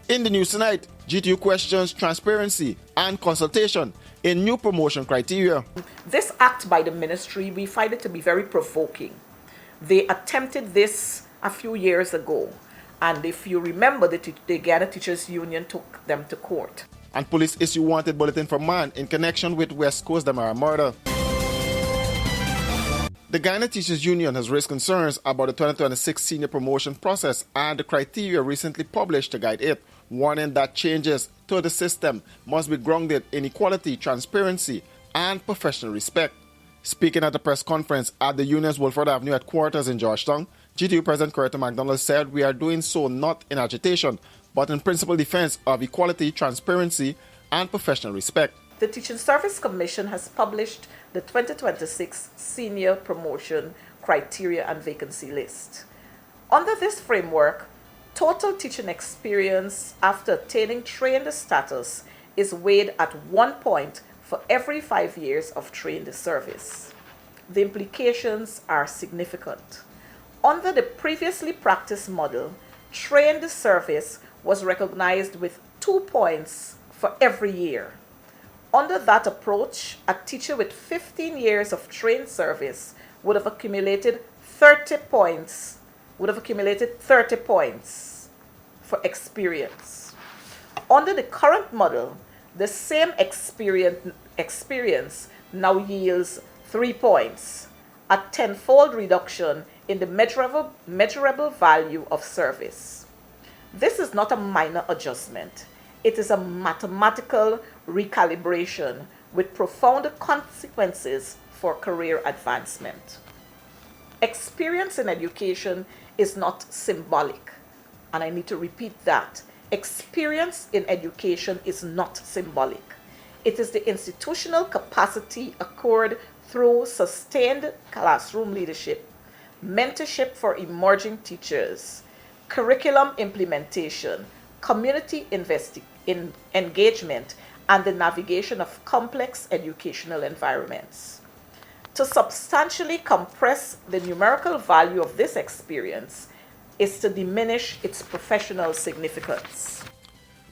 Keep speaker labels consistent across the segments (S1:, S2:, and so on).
S1: In the news tonight, GTU questions transparency and consultation in new promotion criteria.
S2: This act by the ministry, we find it to be very provoking. They attempted this a few years ago, and if you remember, the Ghana Teachers Union took them to court.
S1: And police issue wanted bulletin for man in connection with West Coast Damara murder. The Ghana Teachers Union has raised concerns about the 2026 senior promotion process and the criteria recently published to guide it, warning that changes to the system must be grounded in equality, transparency, and professional respect. Speaking at a press conference at the union's Wolford Avenue headquarters in Georgetown, GTU President Curtin MacDonald said, "We are doing so not in agitation, but in principal defense of equality, transparency, and professional respect."
S2: The Teaching Service Commission has published the 2026 Senior Promotion Criteria and Vacancy List. Under this framework, total teaching experience after attaining trained status is weighed at 1 point for every 5 years of trained service. The implications are significant. Under the previously practiced model, trained service was recognized with 2 points for every year. Under that approach, a teacher with 15 years of trained service would have accumulated 30 points for experience. Under the current model, the same experience now yields 3 points, a tenfold reduction in the measurable value of service. This is not a minor adjustment. It is a mathematical recalibration with profound consequences for career advancement. Experience in education is not symbolic, and I need to repeat that. Experience in education is not symbolic. It is the institutional capacity acquired through sustained classroom leadership, mentorship for emerging teachers, curriculum implementation, community engagement, and the navigation of complex educational environments. To substantially compress the numerical value of this experience is to diminish its professional significance.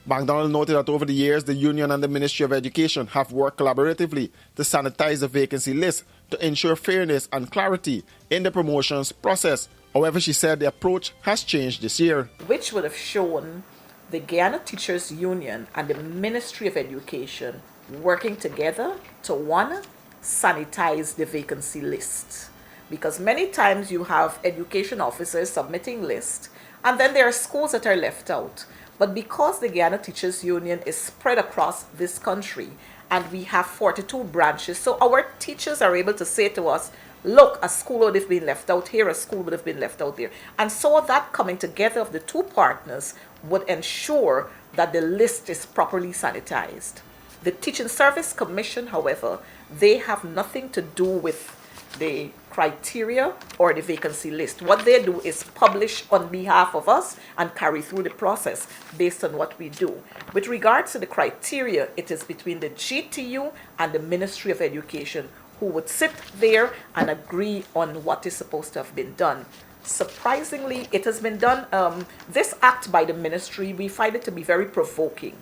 S1: MacDonald noted that over the years, the union and the Ministry of Education have worked collaboratively to sanitize the vacancy list to ensure fairness and clarity in the promotions process. However, she said the approach has changed this year,
S2: which would have shown the Ghana Teachers Union and the Ministry of Education working together to, one, sanitize the vacancy list. Because many times you have education officers submitting lists, and then there are schools that are left out. But because the Ghana Teachers Union is spread across this country, and we have 42 branches, so our teachers are able to say to us, look, a school would have been left out here, a school would have been left out there. And so that coming together of the two partners would ensure that the list is properly sanitized. The Teaching Service Commission, however, they have nothing to do with the criteria or the vacancy list. What they do is publish on behalf of us and carry through the process based on what we do. With regards to the criteria, it is between the GTU and the Ministry of Education who would sit there and agree on what is supposed to have been done. Surprisingly, it has been done. This act by the ministry, we find it to be very provoking.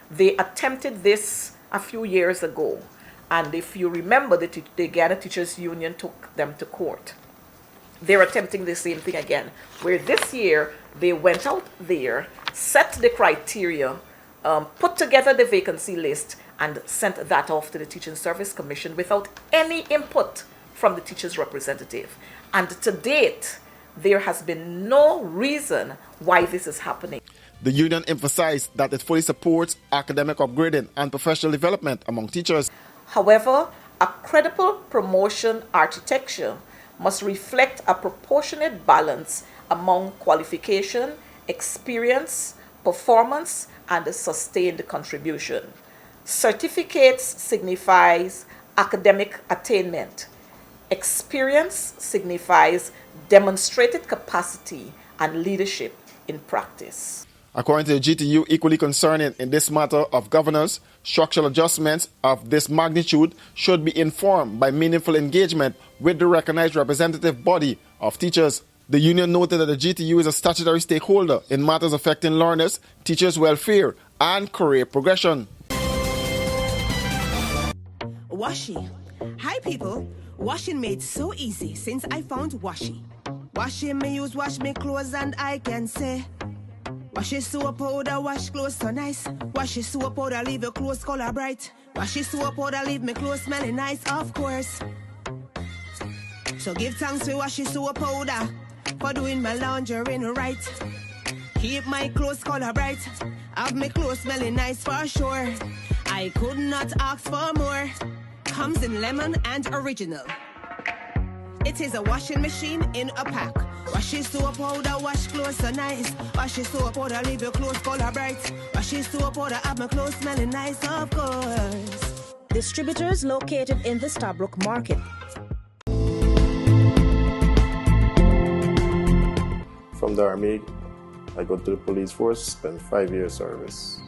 S2: They attempted this a few years ago. And if you remember, the Ghana Teachers Union took them to court. They're attempting the same thing again, where this year they went out there, set the criteria, put together the vacancy list, and sent that off to the Teaching Service Commission without any input from the teachers' representative. And to date, there has been no reason why this is happening.
S1: The union emphasized that it fully supports academic upgrading and professional development among teachers.
S2: However, a credible promotion architecture must reflect a proportionate balance among qualification, experience, performance, and a sustained contribution. Certificates signifies academic attainment. Experience signifies demonstrated capacity and leadership in practice.
S1: According to the GTU, equally concerning in this matter of governance, structural adjustments of this magnitude should be informed by meaningful engagement with the recognized representative body of teachers. The union noted that the GTU is a statutory stakeholder in matters affecting learners, teachers' welfare, and career progression.
S3: Washi. Hi people. Washing made so easy since I found Washi. Washing me use wash me clothes and I can say Washi soap powder wash clothes so nice. Washi soap powder leave your clothes color bright. Washi soap powder leave me clothes smelling nice, of course. So give thanks to Washi soap powder for doing my laundry right. Keep my clothes color bright. Have my clothes smelling nice for sure. I could not ask for more. Comes in lemon and original. It is a washing machine in a pack. Washi soap powder wash clothes so nice. Washi soap powder leave your clothes color bright. Washi soap powder have my clothes smelling nice, of course.
S4: Distributors located in the Stabrook Market.
S5: From the Army, I go to the police force, spend 5 years service.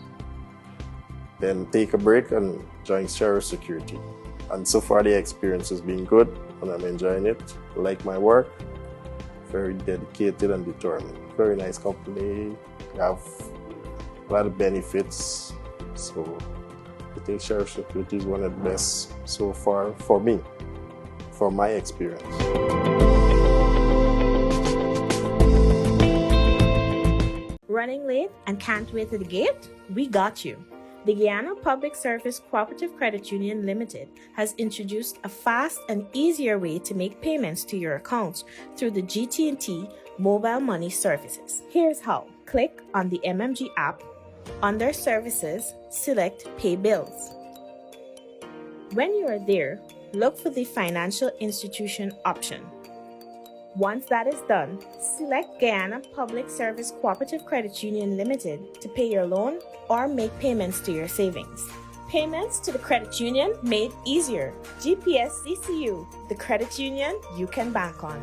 S5: Then take a break and join sheriff security. And so far the experience has been good and I'm enjoying it. I like my work, very dedicated and determined. Very nice company, have a lot of benefits. So I think sheriff security is one of the best so far for me, from my experience.
S4: Running late and can't wait to the gate? We got you. The Guyana Public Service Cooperative Credit Union Limited has introduced a fast and easier way to make payments to your accounts through the GT&T mobile money services. Here's how. Click on the MMG app. Under Services, select Pay Bills. When you are there, look for the Financial Institution option. Once that is done, select Guyana Public Service Cooperative Credit Union Limited to pay your loan or make payments to your savings. Payments to the credit union made easier. GPS CCU, the credit union you can bank on.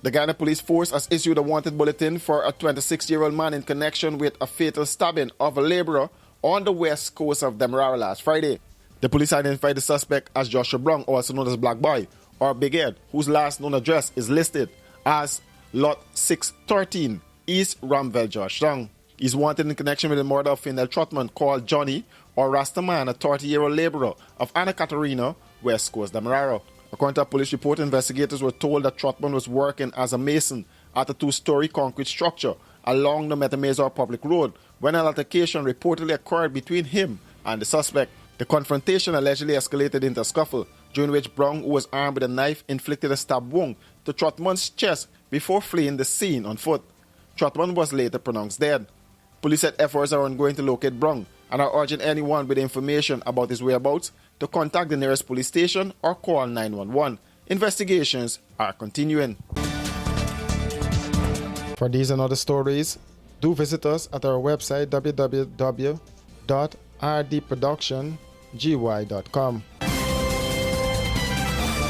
S1: The Guyana Police Force has issued a wanted bulletin for a 26-year-old man in connection with a fatal stabbing of a laborer on the west coast of Demerara last Friday. The police identified the suspect as Joshua Brown, also known as Black Boy, or Big Ed, whose last known address is listed as Lot 613, East Ramvel, Georgetown. He's wanted in connection with the murder of female Trotman called Johnny, or Rastaman, a 30-year-old laborer of Anna Catarina, west coast Demerara. According to a police report, investigators were told that Trotman was working as a mason at a 2-story concrete structure along the Metamazor Public Road when an altercation reportedly occurred between him and the suspect. The confrontation allegedly escalated into a scuffle, during which Brown, who was armed with a knife, inflicted a stab wound to Trotman's chest before fleeing the scene on foot. Trotman was later pronounced dead. Police said efforts are ongoing to locate Brown and are urging anyone with information about his whereabouts to contact the nearest police station or call 911. Investigations are continuing. For these and other stories, do visit us at our website www.rdproductiongy.com.